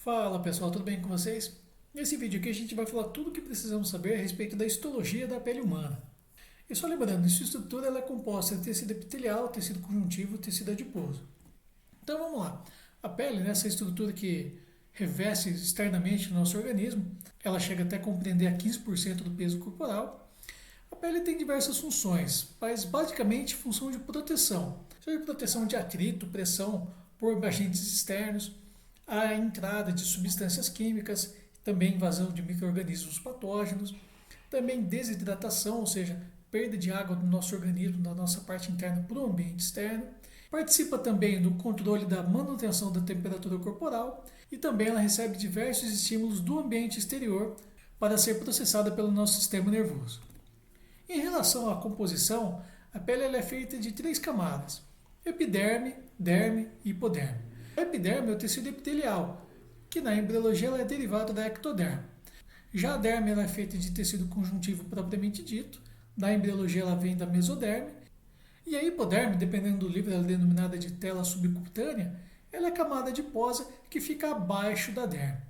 Fala pessoal, tudo bem com vocês? Nesse vídeo aqui a gente vai falar tudo o que precisamos saber a respeito da histologia da pele humana. E só lembrando, sua estrutura ela é composta de tecido epitelial, tecido conjuntivo e tecido adiposo. Então vamos lá. A pele, essa estrutura que reveste externamente o nosso organismo, ela chega até a compreender a 15% do peso corporal. A pele tem diversas funções, mas basicamente função de proteção, seja proteção de atrito, pressão por agentes externos, a entrada de substâncias químicas, também invasão de micro-organismos patógenos, também desidratação, ou seja, perda de água do nosso organismo, da nossa parte interna para o ambiente externo. Participa também do controle da manutenção da temperatura corporal e também ela recebe diversos estímulos do ambiente exterior para ser processada pelo nosso sistema nervoso. Em relação à composição, a pele é feita de 3 camadas: epiderme, derme e hipoderme. A epiderme é o tecido epitelial, que na embriologia ela é derivado da ectoderme. Já a derme ela é feita de tecido conjuntivo propriamente dito, da embriologia ela vem da mesoderme, e a hipoderme, dependendo do livro, ela é denominada de tela subcutânea, ela é a camada adiposa que fica abaixo da derme.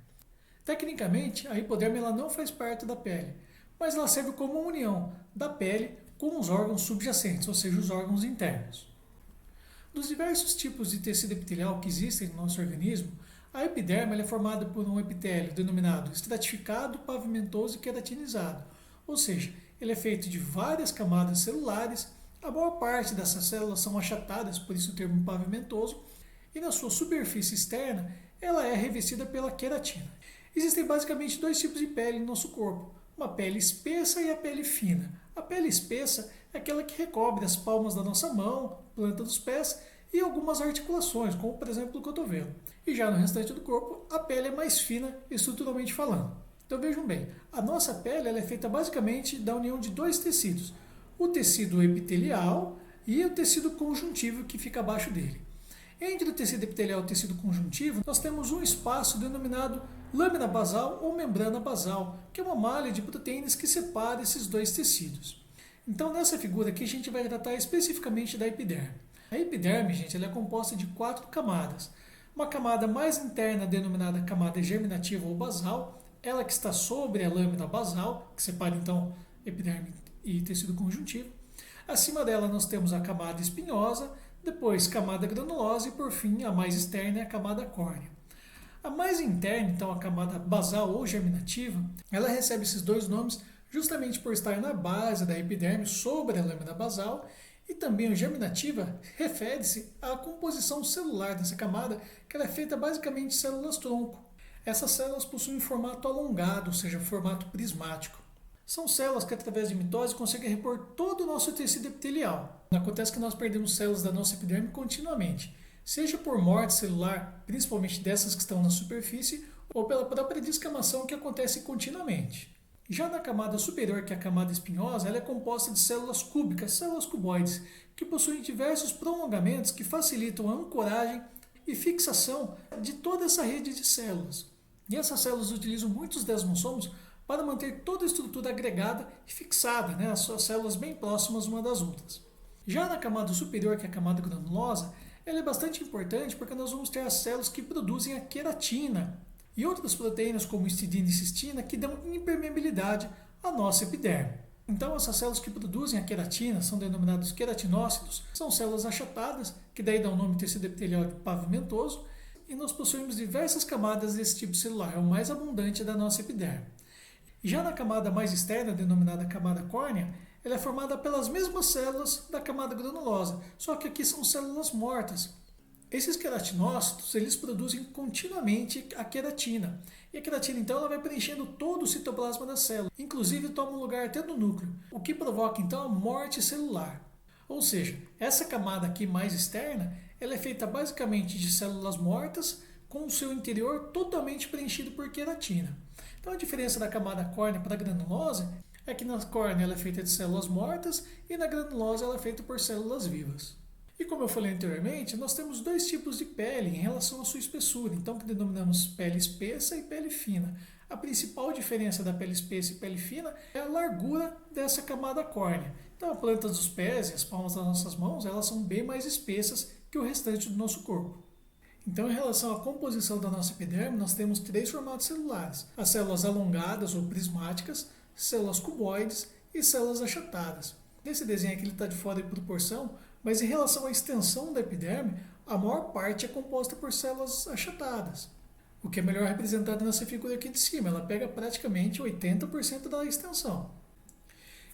Tecnicamente, a hipoderme ela não faz parte da pele, mas ela serve como uma união da pele com os órgãos subjacentes, ou seja, os órgãos internos. Dos diversos tipos de tecido epitelial que existem no nosso organismo, a epiderme é formada por um epitélio denominado estratificado, pavimentoso e queratinizado, ou seja, ele é feito de várias camadas celulares. A maior parte dessas células são achatadas, por isso o termo pavimentoso, e na sua superfície externa ela é revestida pela queratina. Existem basicamente 2 tipos de pele no nosso corpo, uma pele espessa e a pele fina. A pele espessa é aquela que recobre as palmas da nossa mão, planta dos pés e algumas articulações, como por exemplo o cotovelo. E já no restante do corpo, a pele é mais fina estruturalmente falando. Então vejam bem, a nossa pele ela é feita basicamente da união de 2 tecidos: o tecido epitelial e o tecido conjuntivo que fica abaixo dele. Entre o tecido epitelial e o tecido conjuntivo, nós temos um espaço denominado lâmina basal ou membrana basal, que é uma malha de proteínas que separa esses 2 tecidos. Então, nessa figura aqui, a gente vai tratar especificamente da epiderme. A epiderme, gente, ela é composta de 4 camadas. Uma camada mais interna, denominada camada germinativa ou basal, ela que está sobre a lâmina basal, que separa então epiderme e tecido conjuntivo. Acima dela nós temos a camada espinhosa, depois camada granulosa e por fim a mais externa é a camada córnea. A mais interna, então a camada basal ou germinativa, ela recebe esses 2 nomes justamente por estar na base da epiderme sobre a lâmina basal, e também a germinativa refere-se à composição celular dessa camada, que ela é feita basicamente de células-tronco. Essas células possuem formato alongado, ou seja, formato prismático. São células que, através de mitose, conseguem repor todo o nosso tecido epitelial. Acontece que nós perdemos células da nossa epiderme continuamente, seja por morte celular, principalmente dessas que estão na superfície, ou pela própria descamação que acontece continuamente. Já na camada superior, que é a camada espinhosa, ela é composta de células cúbicas, células cuboides, que possuem diversos prolongamentos que facilitam a ancoragem e fixação de toda essa rede de células. E essas células utilizam muitos desmossomos para manter toda a estrutura agregada e fixada, as suas células bem próximas umas das outras. Já na camada superior, que é a camada granulosa, ela é bastante importante porque nós vamos ter as células que produzem a queratina e outras proteínas como histidina e cistina que dão impermeabilidade à nossa epiderme. Então essas células que produzem a queratina são denominadas queratinócitos, são células achatadas, que daí dão o nome tecido epitelial pavimentoso, e nós possuímos diversas camadas desse tipo celular, é o mais abundante da nossa epiderme. Já na camada mais externa, denominada camada córnea, ela é formada pelas mesmas células da camada granulosa, só que aqui são células mortas. Esses queratinócitos, eles produzem continuamente a queratina. E a queratina, então, ela vai preenchendo todo o citoplasma da célula, inclusive toma um lugar até no núcleo, o que provoca, então, a morte celular. Ou seja, essa camada aqui mais externa, ela é feita basicamente de células mortas, com o seu interior totalmente preenchido por queratina. Então, a diferença da camada córnea para a granulosa é que na córnea ela é feita de células mortas e na granulosa ela é feita por células vivas. E como eu falei anteriormente, nós temos 2 tipos de pele em relação à sua espessura, então que denominamos pele espessa e pele fina. A principal diferença da pele espessa e pele fina é a largura dessa camada córnea. Então, as plantas dos pés e as palmas das nossas mãos, elas são bem mais espessas que o restante do nosso corpo. Então, em relação à composição da nossa epiderme, nós temos três formatos celulares: as células alongadas ou prismáticas, células cuboides e células achatadas. Nesse desenho aqui ele está de fora de proporção, mas em relação à extensão da epiderme, a maior parte é composta por células achatadas, o que é melhor representado nessa figura aqui de cima. Ela pega praticamente 80% da extensão.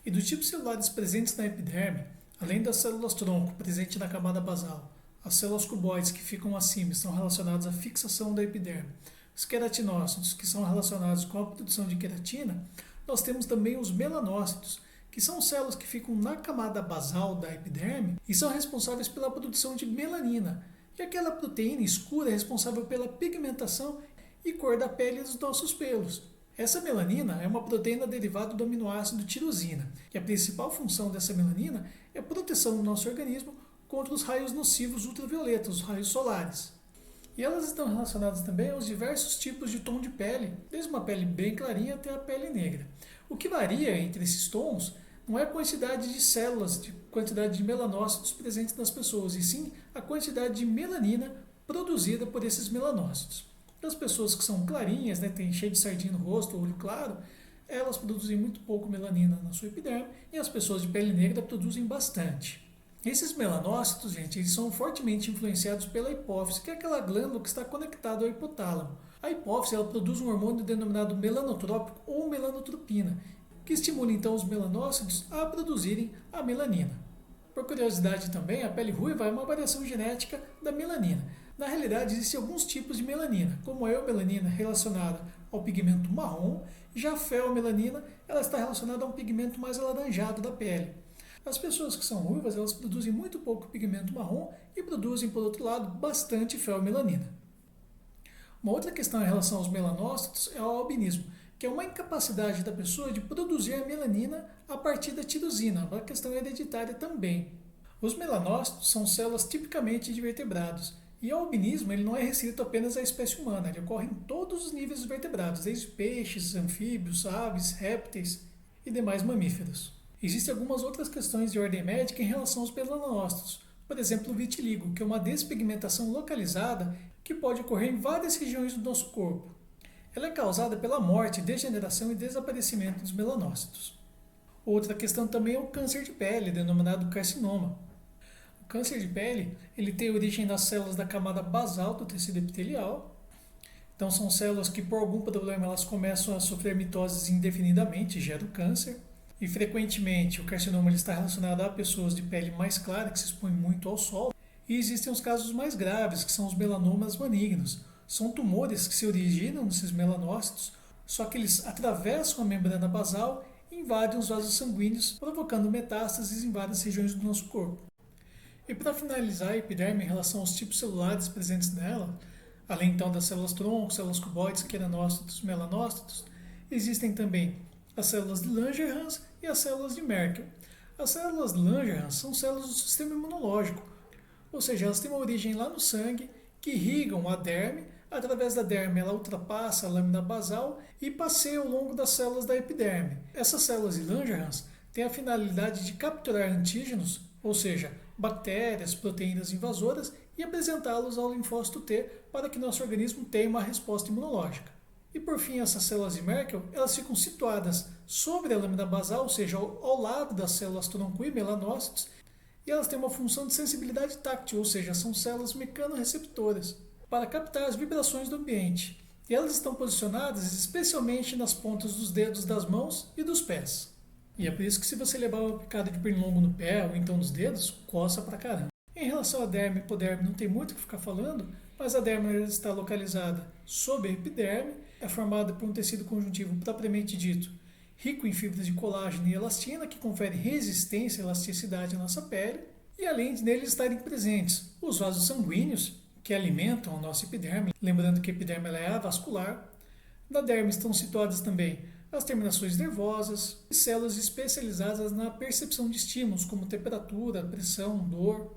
E dos tipos celulares presentes na epiderme, além das células tronco presentes na camada basal, as células cuboides que ficam acima estão relacionadas à fixação da epiderme, os queratinócitos que são relacionados com a produção de queratina, nós temos também os melanócitos, que são células que ficam na camada basal da epiderme e são responsáveis pela produção de melanina, que é aquela proteína escura responsável pela pigmentação e cor da pele dos nossos pelos. Essa melanina é uma proteína derivada do aminoácido tirosina, e a principal função dessa melanina é a proteção do nosso organismo contra os raios nocivos ultravioletas, os raios solares. E elas estão relacionadas também aos diversos tipos de tom de pele, desde uma pele bem clarinha até a pele negra. O que varia entre esses tons não é a quantidade de células, de quantidade de melanócitos presentes nas pessoas, e sim a quantidade de melanina produzida por esses melanócitos. As pessoas que são clarinhas, tem cheio de sardinha no rosto, olho claro, elas produzem muito pouco melanina na sua epiderme, e as pessoas de pele negra produzem bastante. Esses melanócitos, gente, eles são fortemente influenciados pela hipófise, que é aquela glândula que está conectada ao hipotálamo. A hipófise ela produz um hormônio denominado melanotrópico ou melanotropina, que estimula então os melanócitos a produzirem a melanina. Por curiosidade também, a pele ruiva é uma variação genética da melanina. Na realidade, existem alguns tipos de melanina, como a eumelanina relacionada ao pigmento marrom, já a feomelanina ela está relacionada a um pigmento mais alaranjado da pele. As pessoas que são ruivas, elas produzem muito pouco pigmento marrom e produzem, por outro lado, bastante feomelanina. Uma outra questão em relação aos melanócitos é o albinismo, que é uma incapacidade da pessoa de produzir a melanina a partir da tirosina, uma questão hereditária também. Os melanócitos são células tipicamente de vertebrados, e o albinismo ele não é restrito apenas à espécie humana, ele ocorre em todos os níveis dos vertebrados, desde peixes, anfíbios, aves, répteis e demais mamíferos. Existem algumas outras questões de ordem médica em relação aos melanócitos, por exemplo, o vitiligo, que é uma despigmentação localizada que pode ocorrer em várias regiões do nosso corpo. Ela é causada pela morte, degeneração e desaparecimento dos melanócitos. Outra questão também é o câncer de pele, denominado carcinoma. O câncer de pele ele tem origem nas células da camada basal do tecido epitelial. Então são células que por algum problema elas começam a sofrer mitoses indefinidamente e geram câncer. E frequentemente o carcinoma ele está relacionado a pessoas de pele mais clara que se expõem muito ao sol. E existem os casos mais graves, que são os melanomas malignos. São tumores que se originam nesses melanócitos, só que eles atravessam a membrana basal e invadem os vasos sanguíneos, provocando metástases em várias regiões do nosso corpo. E para finalizar a epiderme em relação aos tipos celulares presentes nela, além então das células tronco, células cuboides, queranócitos, melanócitos, existem também as células de Langerhans e as células de Merkel. As células de Langerhans são células do sistema imunológico, ou seja, elas têm uma origem lá no sangue, que irrigam a derme. Através da derme, ela ultrapassa a lâmina basal e passeia ao longo das células da epiderme. Essas células de Langerhans têm a finalidade de capturar antígenos, ou seja, bactérias, proteínas invasoras, e apresentá-los ao linfócito T para que nosso organismo tenha uma resposta imunológica. E por fim, essas células de Merkel, elas ficam situadas sobre a lâmina basal, ou seja, ao lado das células tronco e melanócitos, e elas têm uma função de sensibilidade táctil, ou seja, são células mecanoreceptoras, para captar as vibrações do ambiente. E elas estão posicionadas especialmente nas pontas dos dedos das mãos e dos pés. E é por isso que se você levar uma picada de pernilongo no pé ou então nos dedos, coça pra caramba. Em relação à derme e hipoderme, não tem muito o que ficar falando, mas a derme está localizada sob a epiderme, é formada por um tecido conjuntivo propriamente dito, rico em fibras de colágeno e elastina, que confere resistência e elasticidade à nossa pele, e além de neles estarem presentes os vasos sanguíneos, que alimentam a nossa epiderme, lembrando que a epiderme ela é avascular. Na derme estão situadas também as terminações nervosas e células especializadas na percepção de estímulos, como temperatura, pressão, dor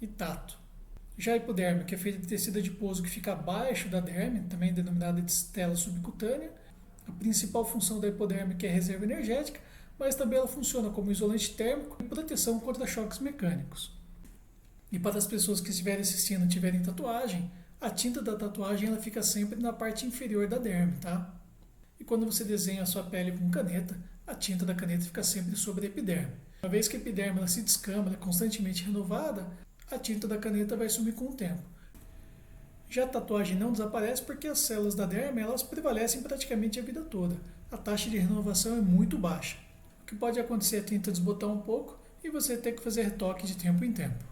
e tato. Já a hipoderme, que é feita de tecido adiposo que fica abaixo da derme, também denominada de estela subcutânea, a principal função da hipoderme é a reserva energética, mas também ela funciona como isolante térmico e proteção contra choques mecânicos. E para as pessoas que estiverem assistindo e tiverem tatuagem, A tinta da tatuagem ela fica sempre na parte inferior da derme, tá? E quando você desenha a sua pele com caneta, a tinta da caneta fica sempre sobre a epiderme. Uma vez que a epiderme ela se descama, ela é constantemente renovada, a tinta da caneta vai sumir com o tempo. Já a tatuagem não desaparece porque as células da derme elas prevalecem praticamente a vida toda. A taxa de renovação é muito baixa. O que pode acontecer é a tinta desbotar um pouco e você ter que fazer retoque de tempo em tempo.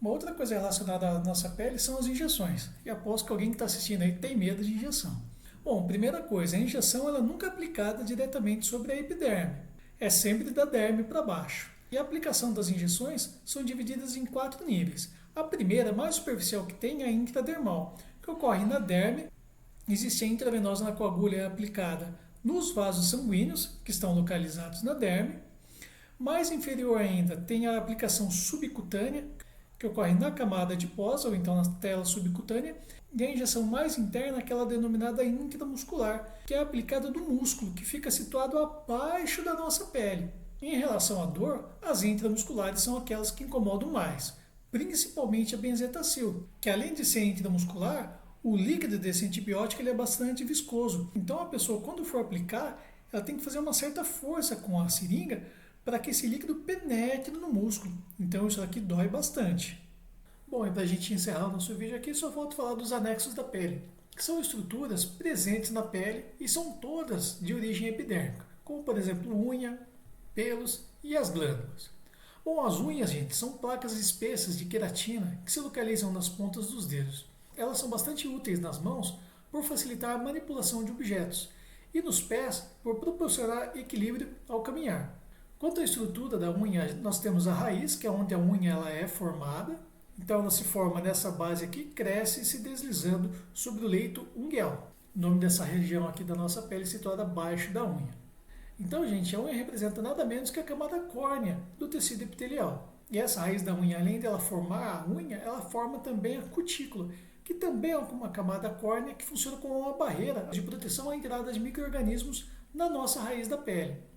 Uma outra coisa relacionada à nossa pele são as injeções. E aposto que alguém que está assistindo aí tem medo de injeção. Bom, primeira coisa, a injeção ela nunca é aplicada diretamente sobre a epiderme. É sempre da derme para baixo. E a aplicação das injeções são divididas em 4 níveis. A primeira, mais superficial que tem, é a intradermal, que ocorre na derme. Existe a intravenosa na qual a agulha é aplicada nos vasos sanguíneos, que estão localizados na derme. Mais inferior ainda, tem a aplicação subcutânea, que ocorre na camada adiposa, ou então na tela subcutânea, e a injeção mais interna, aquela denominada intramuscular, que é aplicada no músculo, que fica situado abaixo da nossa pele. Em relação à dor, as intramusculares são aquelas que incomodam mais, principalmente a benzetacil, que além de ser intramuscular, o líquido desse antibiótico ele é bastante viscoso. Então a pessoa, quando for aplicar, ela tem que fazer uma certa força com a seringa para que esse líquido penetre no músculo. Então isso aqui dói bastante. Bom, e para a gente encerrar o nosso vídeo aqui, só falta falar dos anexos da pele, que são estruturas presentes na pele e são todas de origem epidérmica, como por exemplo unha, pelos e as glândulas. Bom, as unhas, gente, são placas espessas de queratina que se localizam nas pontas dos dedos. Elas são bastante úteis nas mãos por facilitar a manipulação de objetos e nos pés por proporcionar equilíbrio ao caminhar. Quanto à estrutura da unha, nós temos a raiz, que é onde a unha ela é formada. Então ela se forma nessa base aqui, cresce se deslizando sobre o leito ungueal. O nome dessa região aqui da nossa pele situada abaixo da unha. Então, gente, a unha representa nada menos que a camada córnea do tecido epitelial. E essa raiz da unha, além dela formar a unha, ela forma também a cutícula, que também é uma camada córnea que funciona como uma barreira de proteção à entrada de micro-organismos na nossa raiz da pele.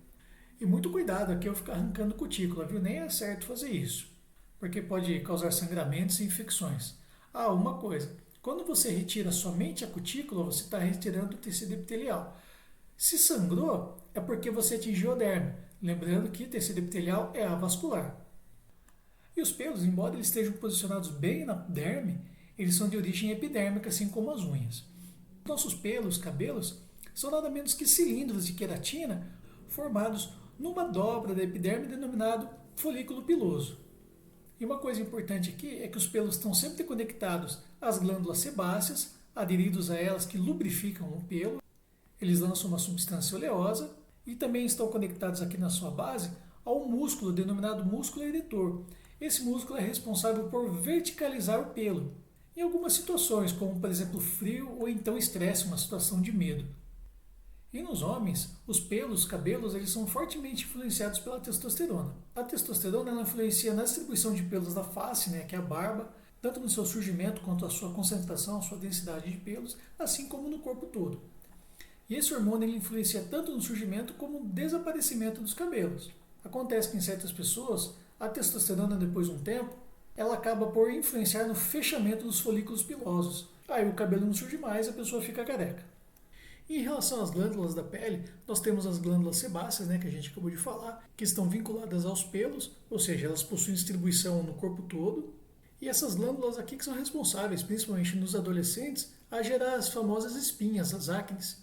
E muito cuidado aqui ao ficar arrancando cutícula, viu? Nem é certo fazer isso, porque pode causar sangramentos e infecções. Ah, uma coisa, quando você retira somente a cutícula, você está retirando o tecido epitelial. Se sangrou, é porque você atingiu a derme, lembrando que tecido epitelial é avascular. E os pelos, embora eles estejam posicionados bem na derme, eles são de origem epidérmica, assim como as unhas. Nossos pelos, cabelos, são nada menos que cilindros de queratina formados numa dobra da epiderme denominado folículo piloso. E uma coisa importante aqui é que os pelos estão sempre conectados às glândulas sebáceas, aderidos a elas que lubrificam o pelo. Eles lançam uma substância oleosa e também estão conectados aqui na sua base ao músculo denominado músculo eretor. Esse músculo é responsável por verticalizar o pelo, em algumas situações, como por exemplo frio ou então estresse, uma situação de medo. E nos homens, os pelos, os cabelos, eles são fortemente influenciados pela testosterona. A testosterona ela influencia na distribuição de pelos da face, né, que é a barba, tanto no seu surgimento quanto a sua concentração, a sua densidade de pelos, assim como no corpo todo. E esse hormônio ele influencia tanto no surgimento como no desaparecimento dos cabelos. Acontece que em certas pessoas, a testosterona depois de um tempo, ela acaba por influenciar no fechamento dos folículos pilosos. Aí o cabelo não surge mais e a pessoa fica careca. Em relação às glândulas da pele, nós temos as glândulas sebáceas, né, que a gente acabou de falar, que estão vinculadas aos pelos, ou seja, elas possuem distribuição no corpo todo. E essas glândulas aqui que são responsáveis, principalmente nos adolescentes, a gerar as famosas espinhas, as acnes,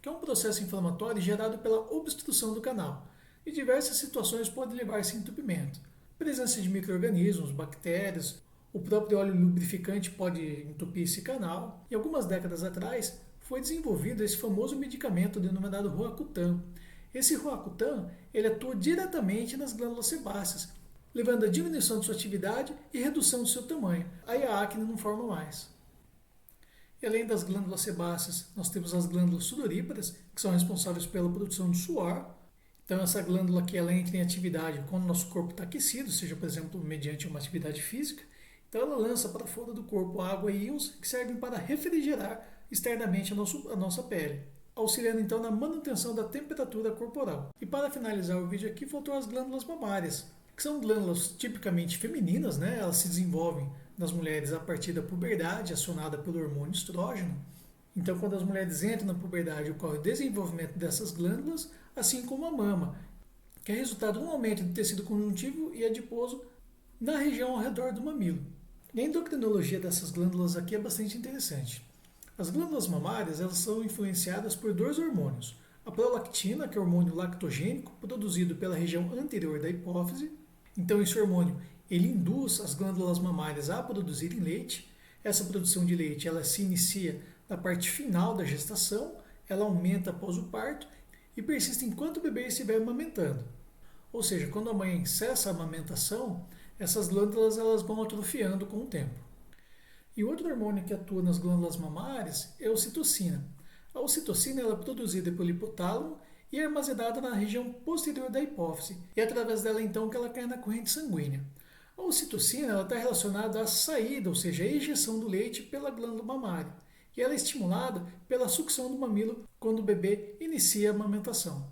que é um processo inflamatório gerado pela obstrução do canal. E diversas situações podem levar a esse entupimento. Presença de micro-organismos, bactérias, o próprio óleo lubrificante pode entupir esse canal. E algumas décadas atrás, foi desenvolvido esse famoso medicamento denominado Roacutan. Esse Roacutan ele atua diretamente nas glândulas sebáceas, levando à diminuição de sua atividade e redução do seu tamanho. Aí a acne não forma mais. E além das glândulas sebáceas, nós temos as glândulas sudoríparas, que são responsáveis pela produção de suor. Então essa glândula aqui ela entra em atividade quando o nosso corpo está aquecido, seja por exemplo mediante uma atividade física. Então ela lança para fora do corpo água e íons que servem para refrigerar externamente a nossa pele, auxiliando então na manutenção da temperatura corporal. E para finalizar o vídeo aqui, faltou as glândulas mamárias, que são glândulas tipicamente femininas, né? Elas se desenvolvem nas mulheres a partir da puberdade, acionada pelo hormônio estrógeno. Então, quando as mulheres entram na puberdade, ocorre o desenvolvimento dessas glândulas, assim como a mama, que é resultado de um aumento do tecido conjuntivo e adiposo na região ao redor do mamilo. E a endocrinologia dessas glândulas aqui é bastante interessante. As glândulas mamárias elas são influenciadas por dois hormônios. A prolactina, que é o hormônio lactogênico, produzido pela região anterior da hipófise. Então, esse hormônio ele induz as glândulas mamárias a produzirem leite. Essa produção de leite ela se inicia na parte final da gestação, ela aumenta após o parto e persiste enquanto o bebê estiver amamentando. Ou seja, quando a mãe cessa a amamentação, essas glândulas elas vão atrofiando com o tempo. E outro hormônio que atua nas glândulas mamárias é a ocitocina. A ocitocina ela é produzida pelo hipotálamo e é armazenada na região posterior da hipófise. E é através dela então que ela cai na corrente sanguínea. A ocitocina está relacionada à saída, ou seja, à ejeção do leite pela glândula mamária. E ela é estimulada pela sucção do mamilo quando o bebê inicia a amamentação.